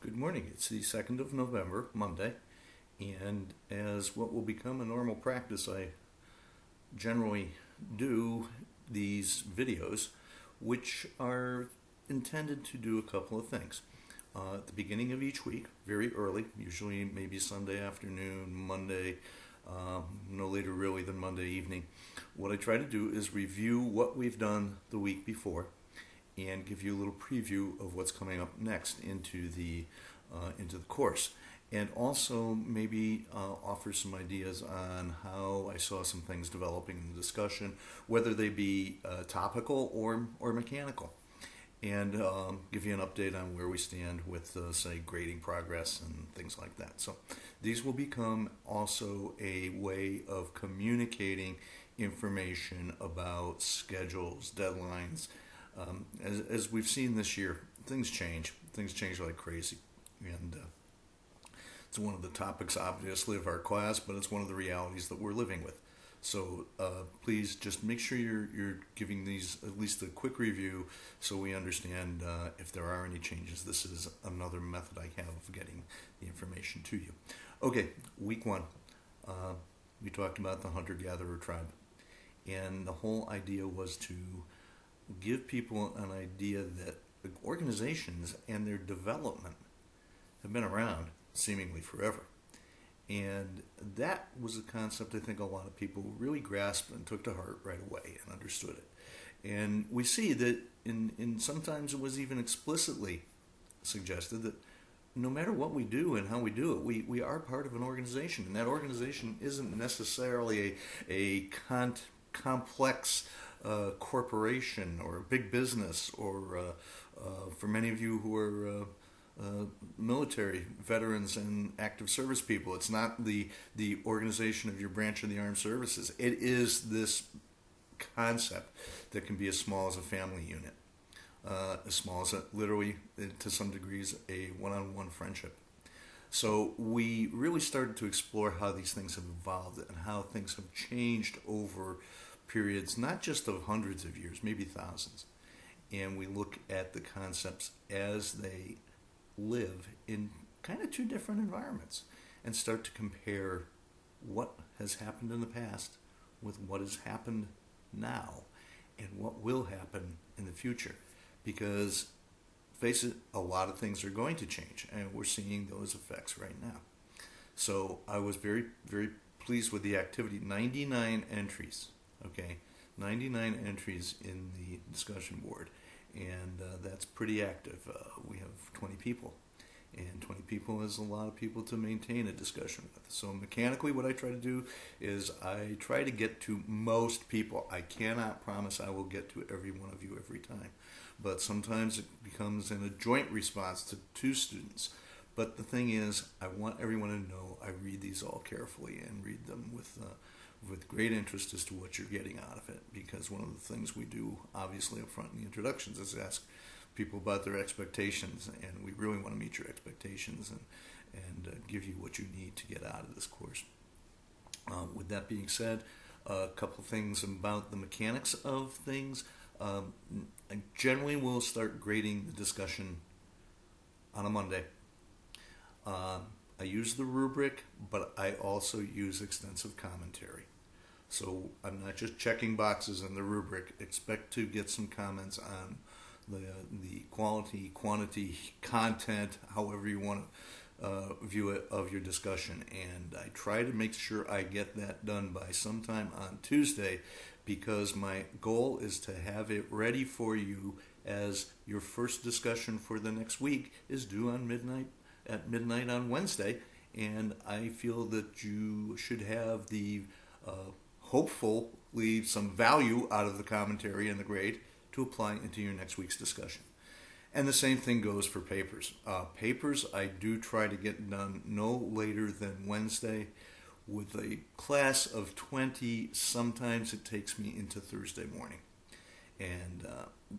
Good morning. It's the 2nd of November, Monday, and as what will become a normal practice, I generally do these videos, which are intended to do a couple of things. At the beginning of each week, very early, usually maybe Sunday afternoon, Monday, no later really than Monday evening, what I try to do is review what we've done the week before and give you a little preview of what's coming up next into the course, and also maybe offer some ideas on how I saw some things developing in the discussion, whether they be topical or mechanical, and give you an update on where we stand with say grading progress and things like that. So these will become also a way of communicating information about schedules, deadlines. As we've seen this year, things change. Things change like crazy. And it's one of the topics, obviously, of our class, but it's one of the realities that we're living with. So please just make sure you're giving these at least a quick review so we understand if there are any changes. This is another method I have of getting the information to you. Okay, week one. We talked about the hunter-gatherer tribe. And the whole idea was to give people an idea that the organizations and their development have been around seemingly forever. And that was a concept I think a lot of people really grasped and took to heart right away and understood it. And we see that in sometimes it was even explicitly suggested that no matter what we do and how we do it, we are part of an organization. And that organization isn't necessarily a complex corporation or a big business, or for many of you who are military veterans and active service people, it's not the organization of your branch of the armed services. It is this concept that can be as small as a family unit, as small as literally, to some degrees, a one-on-one friendship. So we really started to explore how these things have evolved and how things have changed over periods, not just of hundreds of years, maybe thousands. And we look at the concepts as they live in kind of two different environments and start to compare what has happened in the past with what has happened now and what will happen in the future. Because, face it, a lot of things are going to change, and we're seeing those effects right now. So I was very, very pleased with the activity. 99 entries. Okay, 99 entries in the discussion board, and that's pretty active. We have 20 people, and 20 people is a lot of people to maintain a discussion with. So mechanically, what I try to do is I try to get to most people. I cannot promise I will get to every one of you every time, but sometimes it becomes in a joint response to two students. But the thing is, I want everyone to know I read these all carefully and read them with great interest as to what you're getting out of it, because one of the things we do, obviously, up front in the introductions is ask people about their expectations, and we really want to meet your expectations and give you what you need to get out of this course. With that being said, a couple things about the mechanics of things. I generally will start grading the discussion on a Monday. I use the rubric, but I also use extensive commentary. So I'm not just checking boxes in the rubric. Expect to get some comments on the quality, quantity, content, however you want to view it, of your discussion. And I try to make sure I get that done by sometime on Tuesday, because my goal is to have it ready for you as your first discussion for the next week is due on at midnight on Wednesday, and I feel that you should have the hopefully some value out of the commentary and the grade to apply into your next week's discussion. And the same thing goes for papers. Papers I do try to get done no later than Wednesday. With a class of 20, sometimes it takes me into Thursday morning. And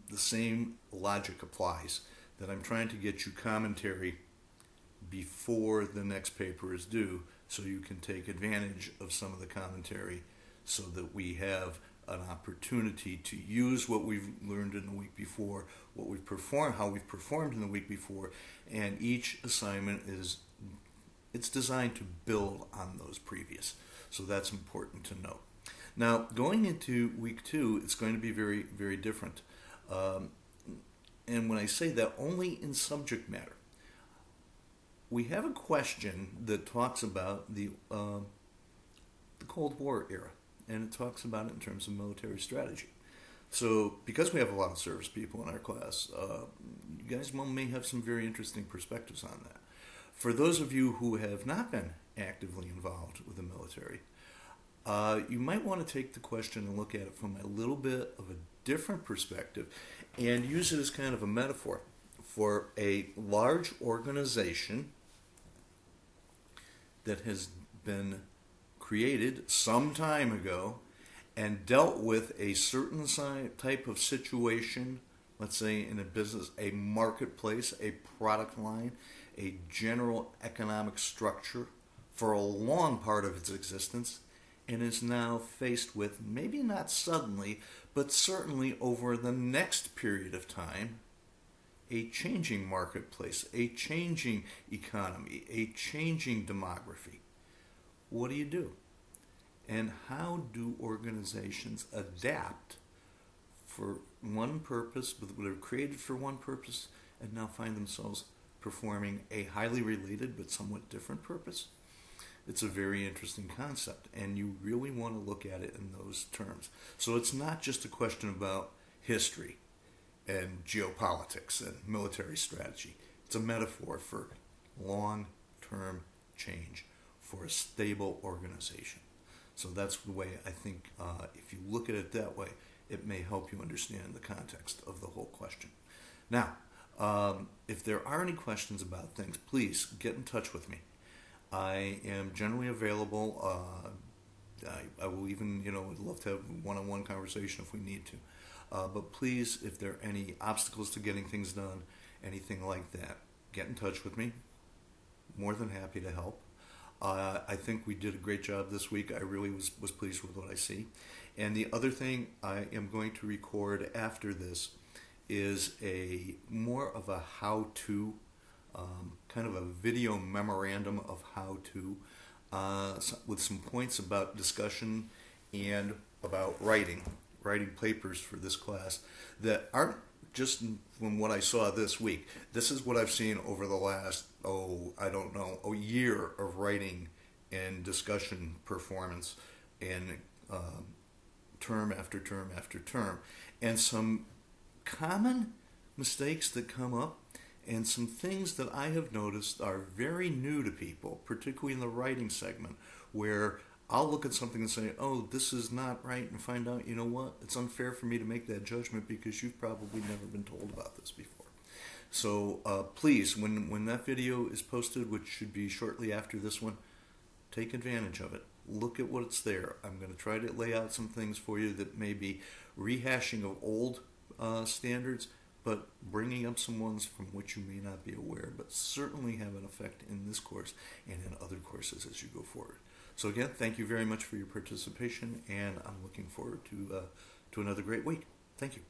the same logic applies, that I'm trying to get you commentary before the next paper is due, so you can take advantage of some of the commentary, so that we have an opportunity to use what we've learned in the week before, what we've performed, how we've performed in the week before, and each assignment it's designed to build on those previous. So that's important to note. Now, going into week 2, it's going to be very, very different. And when I say that, only in subject matter. We have a question that talks about the Cold War era, and it talks about it in terms of military strategy. So, because we have a lot of service people in our class, you guys may have some very interesting perspectives on that. For those of you who have not been actively involved with the military, you might want to take the question and look at it from a little bit of a different perspective and use it as kind of a metaphor for a large organization that has been created some time ago and dealt with a certain type of situation, let's say in a business, a marketplace, a product line, a general economic structure for a long part of its existence, and is now faced with, maybe not suddenly, but certainly over the next period of time, a changing marketplace, a changing economy, a changing demography. What do? And how do organizations adapt for one purpose, but they're created for one purpose, and now find themselves performing a highly related but somewhat different purpose? It's a very interesting concept, and you really want to look at it in those terms. So it's not just a question about history and geopolitics and military strategy. It's a metaphor for long-term change for a stable organization. So that's the way I think, if you look at it that way, it may help you understand the context of the whole question. Now, if there are any questions about things, please get in touch with me. I am generally available. I will even, would love to have one-on-one conversation if we need to. But please, if there are any obstacles to getting things done, anything like that, get in touch with me. More than happy to help. I think we did a great job this week. I really was pleased with what I see. And the other thing I am going to record after this is a more of a how-to, kind of a video memorandum of how-to, with some points about discussion and about writing papers for this class that aren't just from what I saw this week. This is what I've seen over the last, a year of writing and discussion performance and term after term after term. And some common mistakes that come up and some things that I have noticed are very new to people, particularly in the writing segment, where I'll look at something and say, oh, this is not right, and find out, you know what, it's unfair for me to make that judgment because you've probably never been told about this before. So please, when that video is posted, which should be shortly after this one, take advantage of it. Look at what's there. I'm going to try to lay out some things for you that may be rehashing of old standards, but bringing up some ones from which you may not be aware, but certainly have an effect in this course and in other courses as you go forward. So again, thank you very much for your participation, and I'm looking forward to another great week. Thank you.